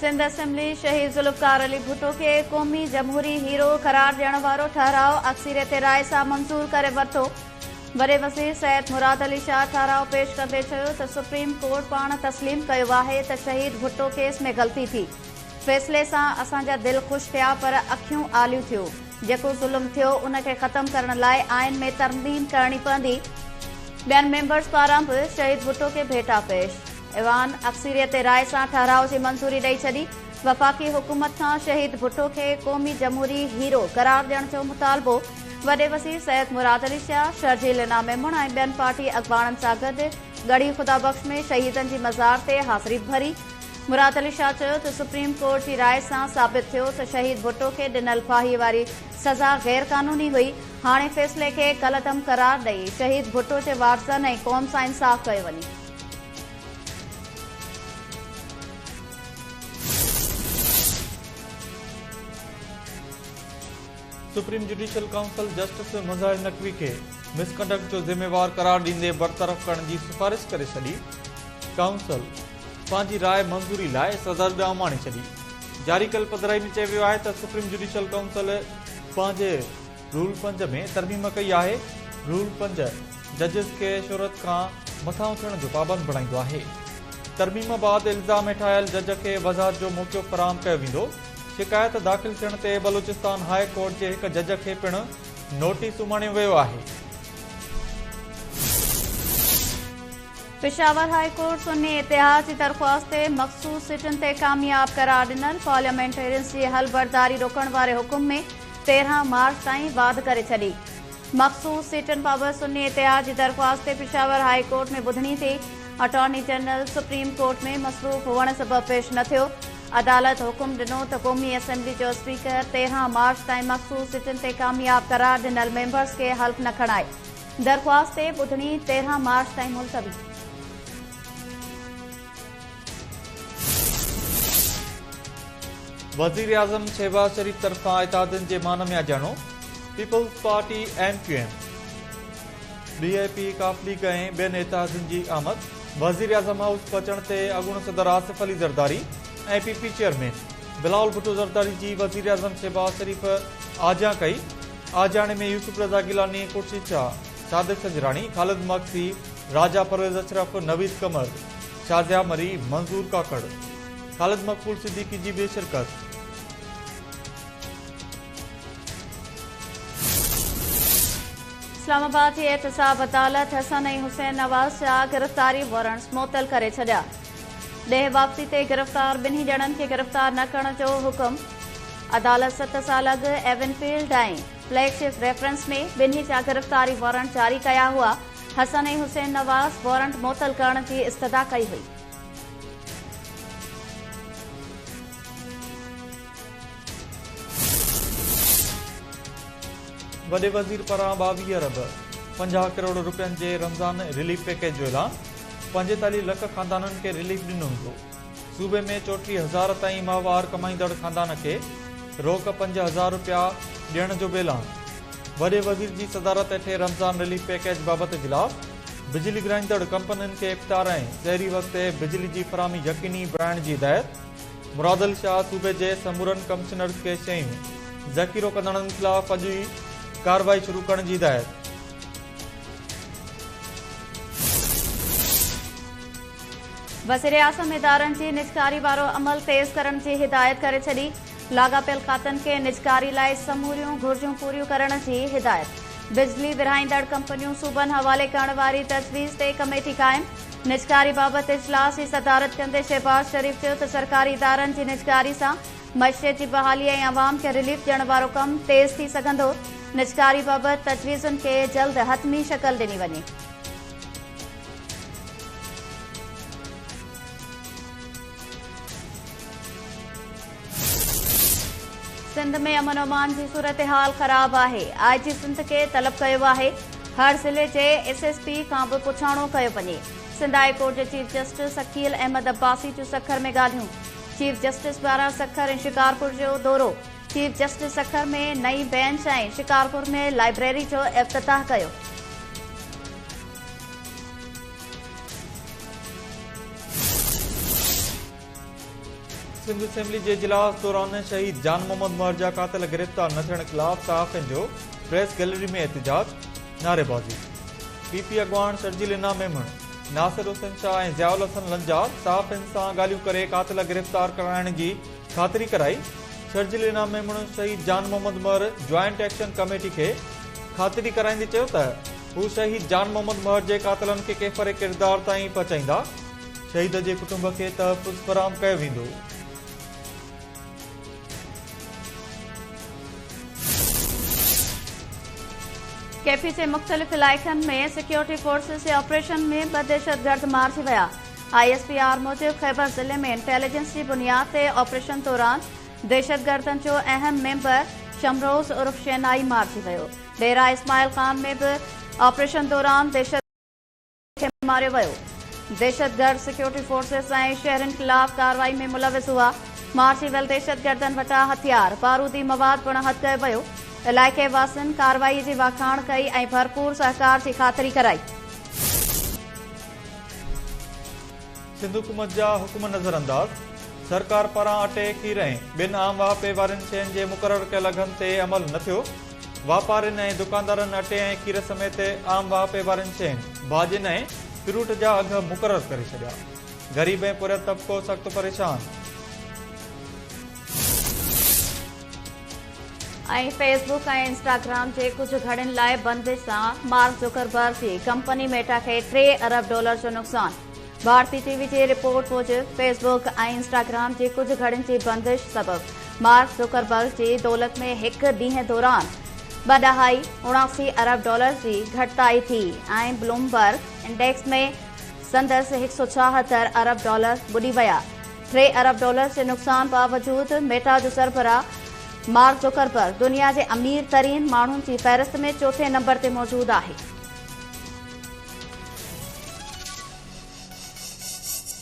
Sindh assembly शहीद जुल्फकार अली भुट्टो के क़ौमी जमहूरी हीरो करार ॾियण वारो ठहराव अक्सरियत राय सां मंज़ूर करे वरितो। वॾे वज़ीर सैयद मुराद अली शाह ठहराव पेश कंदे चयो त सुप्रीम कोर्ट पाण तस्लीम कयो आहे त शहीद भुट्टो केस में ग़लती थी। फ़ैसिले सां असांजा दिल ख़ुशि थिया पर अखियूं आलियूं थियो। जेको ज़ुल्म थियो उन खे ख़त्म करण लाइ आइन में तरमीम करणी पवंदी। ॿियनि मेंबर्स पारां बि शहीद भुट्टो खे भेटा पेश। ऐवान अक्सरियत राय सां ठहराव जी मंज़ूरी ॾेई छॾी। वफ़ाक़ी हुकूमत खां शहीद भुट्टो खे क़ौमी जमहूरी हीरो करार ॾियण जो मुतालबो। वॾे वज़ीर सैयद मुराद अली शाह, शर्जील इनाम मेमून ऐं ॿियनि पार्टी अॻवाननि सां गॾु गढ़ी ख़ुदाबख़्श में शहीदनि जी मज़ार ते हाज़िरी भरी। मुराद अली शाह चयो त सुप्रीम कोर्ट जी राय सां साबित थियो त शहीद भुट्टो खे ॾिनल फाही वारी सज़ा गैर क़ानूनी हुई। हाणे फ़ैसिले खे कलअदम करार ॾेई शहीद भुट्टो जे वारसनि ऐं क़ौम सां इंसाफ़ कयो वञे। Supreme judicial council justice Mazhar Naqvi के मिसकंडक्ट जो ज़िम्मेवार करार ॾींदे बरतरफ़ करण जी सिफ़ारिश करे छॾी। काउंसिल पंहिंजी राय मंज़ूरी लाइ सदर ॾांहुं माणे छॾी। जारी कल पधिराई में चयो वियो आहे त सुप्रीम जुडिशियल काउंसिल पंहिंजे रूल 5 में तरमीम कई आहे। रूल 5 जजिस खे शोहरत खां मथां थियण जो पाबंद बणाईंदो आहे। तरमीम बाद इल्ज़ाम हेठायल जज खे वज़ाहत जो मौक़ो फ़राहम कयो वेंदो। शिकायत दाख़िल थियण ते बलूचिस्तान हाई कोर्ट जे हिक जज खे पिणु नोटिस उमाणियो वियो आहे। पेशावर हाई कोर्ट सुन्नी इतिहाद जी दरख़्वास्त ते मख़सूस सीटुनि ते कामयाब करार ॾिनल। पार्लियामेंटेरियंस जी हलबरदारी रोकण वारे हुकुम में 13 मार्च ताईं वाध करे छॾी। मख़सूस सीटुनि बाबति सुन्नी इतिहाद जी दरख़्वास्त ते पेशावर हाई कोर्ट में ॿुधणी थी। अटॉर्नी जनरल सुप्रीम कोर्ट में मसरूफ़ हुअण सबबि पेश न थियो। अदालत हुकुम ॾिनो त क़ौमी असेंबली जो स्पीकर 13 मार्च ताईं मख़सूस सीटुनि ते कामयाब करार ॾिनल मेंबर्स खे हल्फ़ न खणाए। दरख़्वास्त ते ॿुधणी 13 मार्च ताईं मुलतवी। वज़ीर आज़म शहबाज शरीफ तरफ़ां इत्तेहादनि जे मान में अजाणो। पीपल्स पार्टी MQM, DAP, काफ लीग ऐं ॿियनि इत्तेहादनि जी आमद। वज़ीर आज़म हाउस पहुचण ते अॻूणो सदर आसिफ अली ज़रदारी ऐं PP चेयरमैन बिलावल भुट्टो ज़रदारी जी वज़ीर आज़म शहबाज शरीफ आजा कई। आजाणे में यूसुफ रज़ा गिलानी, खुर्शीद शाह, सादिक सजरानी, खालिद मक्सी, राजा परवेज़ अशरफ, नवीद कमर, शाज़िया मरी, मंजूर काकड़, खालिद मकबूल सिद्दीकी जी भी शिरकत। इस्लामाबाद जी एहतसाब अदालत हसन ऐं हुसैन नवाज़ जा गिरफ़्तारी वारंट्स मुअत्तल करे छॾिया। ॾेह वापसी ते गिरफ़्तार ॿिन्ही ॼणनि खे गिरफ़्तार न करण जो हुकुम। अदालत 7 साल अॻु एवनफील्ड ऐं फ्लैगशिप रेफरेंस में ॿिन्ही जा गिरफ़्तारी वारंट जारी कया हुआ। हसन ऐं हुसैन नवाज़ वारंट मुअत्तल करण जी इस्तदा कई हुई। वॾे वज़ीर पारां 22 अरब 50 करोड़ रुपयनि जे रमज़ान रिलीफ पैकेज जो ऐलान। 45 लख ख़ानदाननि खे रिलीफ ॾिनो वेंदो। सूबे में 34,000 ताईं माहवार कमाईंदड़ ख़ानदान खे रोक 5,000 रुपया ॾियण जो बि ऐलान। वॾे वज़ीर जी सदारत हेठि रमज़ान रिलीफ पैकेज बाबति इजलास। बिजली घुराईंदड़ कंपनियुनि खे इफ़्तार ऐं सहरी वक़्त बिजली जी फ़राहमी यक़ीनी बणाइण जी हिदायत। मुराद अली शाह सूबे जे समूरनि कमिश्नर्स खे शयूं ज़ख़ीरो कंदड़नि ख़िलाफ़ अॼु ई कार्रवाई शुरू करण जी हिदायत। वज़ीर आज़म इदारनि जी निजकारी वारो अमल तेज़ करण जी हिदायत करे छॾी। लाॻापियल खातनि खे निजकारी लाइ समूरियूं घुर्जूं पूरियूं करण जी हिदायत। बिजली विरहाईंदड़ कंपनियूं सूबनि हवाले करण वारी तजवीज़ ते कमेटी क़ाइम। निजकारी बाबति इजलास जी सदारत कंदे शहबाज शरीफ चयो त सरकारी इदारनि जी निजकारी सां मईशत जी बहाली ऐं अवाम खे रिलीफ ॾियण वारो कमु तेज़ थी सघंदो। निजकारी बाबति तजवीज़ुनि खे जल्द हतमी शक्ल ॾिनी वञे। सिंध में अमन अमान जी सूरत हाल ख़राब आहे। IG सिंध खे तलब कयो आहे। हर ज़िले जे SSP खां बि पुछाणो कयो वञे। सिंध हाई कोर्ट जे चीफ जस्टिस अकील अहमद अब्बासी जो सखर में ॻाल्हियूं। चीफ जस्टिस पारां सखर ऐं शिकारपुर जो दौरो। चीफ जस्टिस सखर में नई बेंच ऐं शिकारपुर में लाइब्रेरी जो इफ्तिताह कयो। सिंध असेंबली के इजलास दौरान शहीद जान मोहम्मद महर जा कातिल गिरफ्तार न थियण खिलाफ सहाफ़ियुनि जो प्रेस गैलरी में एहतजाज, नारेबाज़ी। पीपी अॻवान शर्जील इनाम मेमण, नासिर हुसैन शाह ऐं ज़ियाउल हसन लंजार सहाफ़ियुनि सां ॻाल्हियूं करे कातिल गिरफ्तार कराइण जी ख़ातिरी कराई। शर्जील इनाम मेमण शहीद जान मोहम्मद महर ज्वाइंट एक्शन कमेटी खे ख़ातिरी कराईंदे चयो त हू शहीद जान मोहम्मद महर जे कातिलनि खे केफ़र किरदार ताईं पहुचाईंदा। शहीद जे कुटुंब खे तहफ़्फ़ुज़ फ़राहम कयो वेंदो। केपी जे मुख़्तलिफ़ इलाइक़नि में सिक्योरिटी फोर्सेस जे ऑपरेशन में 2 दहशतगर्द मारिजी विया। ISPR मूजिब खैबर ज़िले में इंटेलिजेंस की बुनियाद ते ऑपरेशन दौरान दहशतगर्दनि जो अहम मेंबर शमरोज़ उर्फ शेनाई मारिजी वियो। डेरा इस्माइल खान में भी ऑपरेशन दौरान दहशतगर्द खे मारियो वियो। दहशतगर्द सिक्योरिटी फोर्सेस ऐं शहरनि खिलाफ़ कार्रवाई में मुलविस हुआ। मारिजी वियल दहशतगर्दनि वटां हथियार, बारूदी मवाद पिणु हथ कयो वियो। इलाइक़े वासियुनि कार्रवाई जी वाखाण कई ऐं भरपूर सहकार की ख़ातिरी कराई। सिंध हुकूमत जा हुकुम नज़रअंदाज, सरकार पारां अटे खीर ऐं ॿिनि आम वापे वारनि शयुनि जे मुक़ररु कयल अघनि ते अमल न थियो। वापारियुनि ऐं दुकानदारनि अटे ऐं खीर समेत आम वापे वारनि शयुनि, भाॼियुनि ऐं फ्रूट जा अघ मुक़ररु करे छॾिया। ग़रीब ऐं पुरियल तबिको सख़्तु परेशान। ऐं फेसबुक ऐं इंस्टाग्राम जे कुछ घड़ियुनि लाइ बंदिश सां मार्क ज़ुकरबर्ग जी कंपनी मेटा खे $3 अरब जो नुक़सान। भारतीय टीवी जी रिपोर्ट मूजिब फेसबुक ऐं इंस्टाग्राम जी कुछ घड़ियुनि जी बंदिश सबबि मार्क ज़ुकरबर्ग जी दौलत में हिकु ॾींहुं दौरान 2.79 अरब जी घटिताई थी ऐं ब्लूमबर्ग इंडेक्स में संदसि $176 अरब ॿुॾी विया। $3 अरब जे नुक़सान बावजूदि मेटा जो सरबराह मार्क ज़ुकरबर्ग दुनिया जे अमीर तरीन माण्हुनि जी फ़हरिस्त में 4थे नंबर ते मौजूदु आहे।